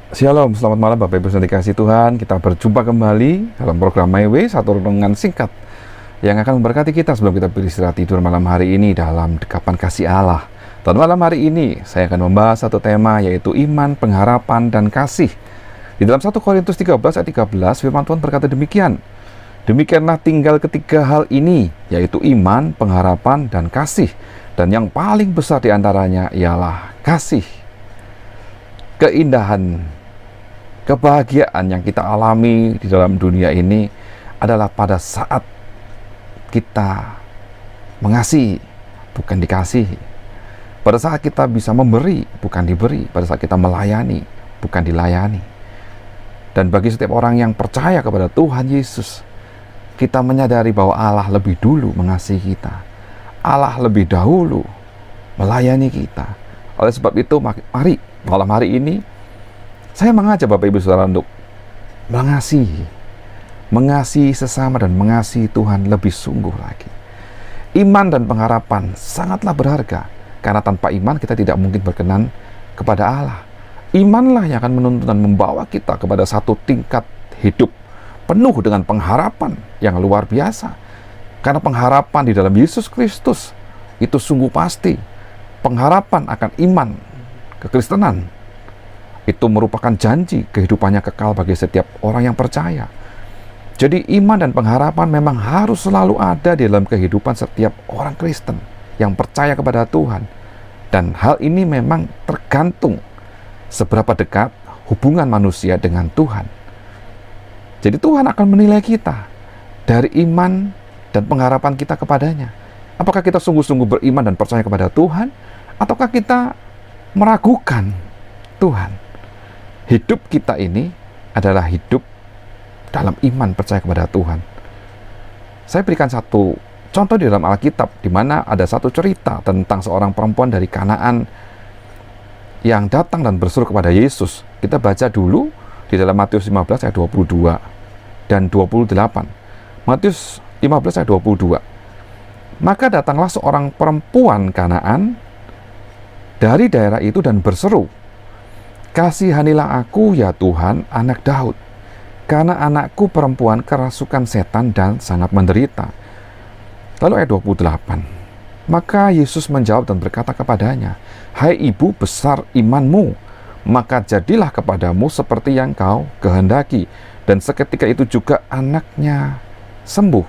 Shalom, selamat malam Bapak Ibu yang dikasihi Tuhan. Kita berjumpa kembali dalam program My Way, satu renungan singkat yang akan memberkati kita sebelum kita beristirahat tidur malam hari ini dalam dekapan kasih Allah. Dan malam hari ini saya akan membahas satu tema, yaitu iman, pengharapan, dan kasih. Di dalam 1 Korintus 13 ayat 13, firman Tuhan berkata demikian. Demikianlah tinggal ketiga hal ini, yaitu iman, pengharapan, dan kasih. Dan yang paling besar di antaranya ialah kasih. Keindahan, kebahagiaan yang kita alami di dalam dunia ini adalah pada saat kita mengasihi, bukan dikasihi. Pada saat kita bisa memberi, bukan diberi. Pada saat kita melayani, bukan dilayani. Dan bagi setiap orang yang percaya kepada Tuhan Yesus, kita menyadari bahwa Allah lebih dulu mengasihi kita. Allah lebih dahulu melayani kita. Oleh sebab itu, mari malam hari ini saya mengajak Bapak Ibu Saudara untuk mengasihi sesama dan mengasihi Tuhan lebih sungguh lagi. Iman dan pengharapan sangatlah berharga, karena tanpa iman kita tidak mungkin berkenan kepada Allah. Imanlah yang akan menuntun dan membawa kita kepada satu tingkat hidup penuh dengan pengharapan yang luar biasa. Karena pengharapan di dalam Yesus Kristus itu sungguh pasti. Pengharapan akan iman kekristenan itu merupakan janji kehidupannya kekal bagi setiap orang yang percaya. Jadi iman dan pengharapan memang harus selalu ada di dalam kehidupan setiap orang Kristen yang percaya kepada Tuhan. Dan hal ini memang tergantung seberapa dekat hubungan manusia dengan Tuhan. Jadi Tuhan akan menilai kita dari iman dan pengharapan kita kepadanya. Apakah kita sungguh-sungguh beriman dan percaya kepada Tuhan, ataukah kita meragukan Tuhan? Hidup kita ini adalah hidup dalam iman percaya kepada Tuhan. Saya berikan satu contoh di dalam Alkitab, di mana ada satu cerita tentang seorang perempuan dari Kanaan yang datang dan berseru kepada Yesus. Kita baca dulu di dalam Matius 15 ayat 22 dan 28. Matius 15 ayat 22. Maka datanglah seorang perempuan Kanaan dari daerah itu dan berseru, "Kasihanilah aku ya Tuhan, anak Daud, karena anakku perempuan kerasukan setan dan sangat menderita." Lalu ayat 28. Maka Yesus menjawab dan berkata kepadanya, "Hai ibu, besar imanmu, maka jadilah kepadamu seperti yang kau kehendaki." Dan seketika itu juga anaknya sembuh.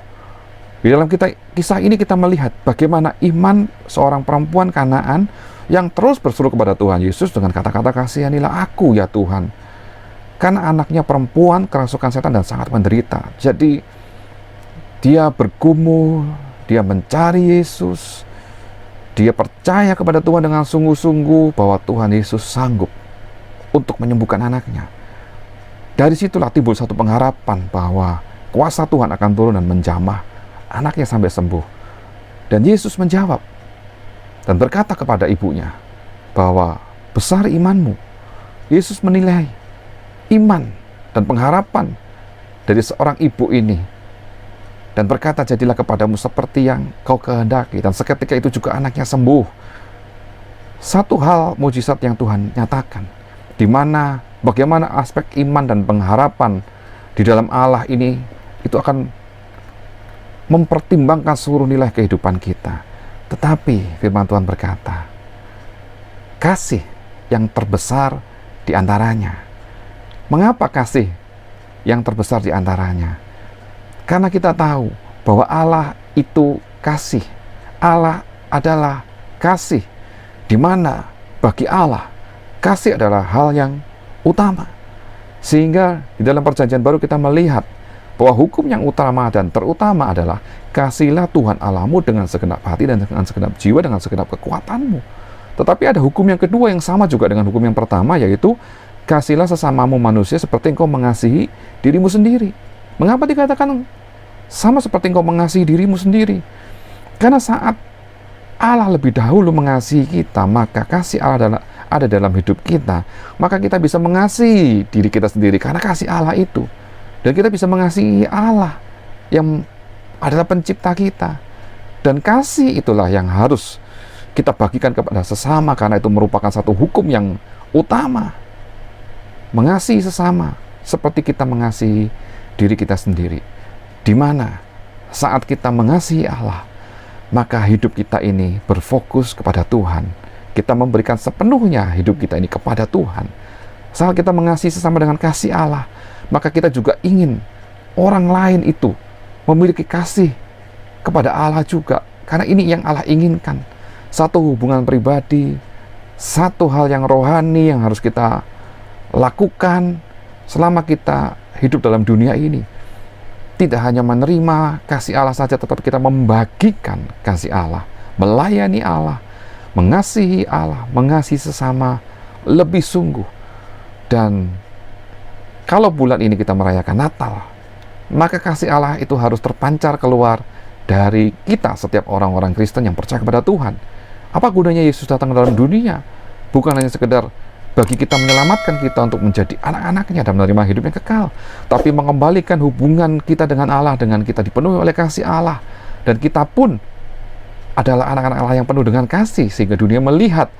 Di dalam kisah ini kita melihat bagaimana iman seorang perempuan Kanaan yang terus berseru kepada Tuhan Yesus dengan kata-kata, "Kasihanilah aku ya Tuhan, karena anaknya perempuan kerasukan setan dan sangat menderita." Jadi dia bergumul, dia mencari Yesus, dia percaya kepada Tuhan dengan sungguh-sungguh bahwa Tuhan Yesus sanggup untuk menyembuhkan anaknya. Dari situlah timbul satu pengharapan bahwa kuasa Tuhan akan turun dan menjamah anaknya sampai sembuh. Dan Yesus menjawab dan berkata kepada ibunya bahwa besar imanmu. Yesus menilai iman dan pengharapan dari seorang ibu ini dan berkata, "Jadilah kepadamu seperti yang kau kehendaki." Dan seketika itu juga anaknya sembuh. Satu hal mujizat yang Tuhan nyatakan, di mana bagaimana aspek iman dan pengharapan di dalam Allah ini itu akan mempertimbangkan seluruh nilai kehidupan kita. Tetapi firman Tuhan berkata, kasih yang terbesar di antaranya. Mengapa kasih yang terbesar di antaranya? Karena kita tahu bahwa Allah itu kasih. Allah adalah kasih, di mana bagi Allah kasih adalah hal yang utama. Sehingga di dalam perjanjian baru kita melihat bahwa hukum yang utama dan terutama adalah kasihilah Tuhan Allahmu dengan segenap hati dan dengan segenap jiwa, dengan segenap kekuatanmu. Tetapi ada hukum yang kedua yang sama juga dengan hukum yang pertama, yaitu kasihilah sesamamu manusia seperti engkau mengasihi dirimu sendiri. Mengapa dikatakan sama seperti engkau mengasihi dirimu sendiri? Karena saat Allah lebih dahulu mengasihi kita, maka kasih Allah ada dalam hidup kita, maka kita bisa mengasihi diri kita sendiri karena kasih Allah itu. Dan kita bisa mengasihi Allah yang adalah pencipta kita. Dan kasih itulah yang harus kita bagikan kepada sesama, karena itu merupakan satu hukum yang utama. mengasihi sesama seperti kita mengasihi diri kita sendiri. Di mana saat kita mengasihi Allah, maka hidup kita ini berfokus kepada Tuhan. Kita memberikan sepenuhnya hidup kita ini kepada Tuhan. Saat kita mengasihi sesama dengan kasih Allah, maka kita juga ingin orang lain itu memiliki kasih kepada Allah juga. Karena ini yang Allah inginkan. Satu hubungan pribadi, satu hal yang rohani yang harus kita lakukan selama kita hidup dalam dunia ini. Tidak hanya menerima kasih Allah saja, tetapi kita membagikan kasih Allah, melayani Allah, mengasihi Allah, mengasihi sesama lebih sungguh. Dan kalau bulan ini kita merayakan Natal, maka kasih Allah itu harus terpancar keluar dari kita, setiap orang-orang Kristen yang percaya kepada Tuhan. Apa gunanya Yesus datang ke dalam dunia? Bukan hanya sekedar bagi kita menyelamatkan kita untuk menjadi anak-anaknya dan menerima hidup yang kekal, tapi mengembalikan hubungan kita dengan Allah, dengan kita dipenuhi oleh kasih Allah, dan kita pun adalah anak-anak Allah yang penuh dengan kasih, sehingga dunia melihat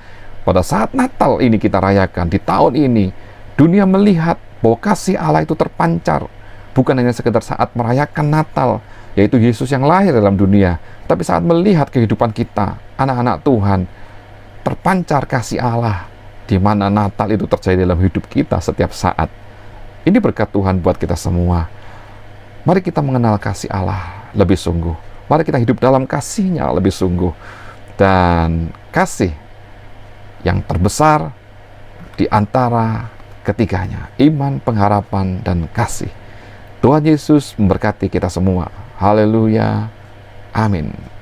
pada saat Natal ini kita rayakan di tahun ini, dunia melihat bahwa kasih Allah itu terpancar, bukan hanya sekedar saat merayakan Natal, yaitu Yesus yang lahir dalam dunia, tapi saat melihat kehidupan kita, anak-anak Tuhan, terpancar kasih Allah, di mana Natal itu terjadi dalam hidup kita setiap saat. Ini berkat Tuhan buat kita semua. Mari kita mengenal kasih Allah lebih sungguh. Mari kita hidup dalam kasih-Nya lebih sungguh. Dan kasih yang terbesar di antara ketiganya, iman, pengharapan, dan kasih. Tuhan Yesus memberkati kita semua. Haleluya. Amin.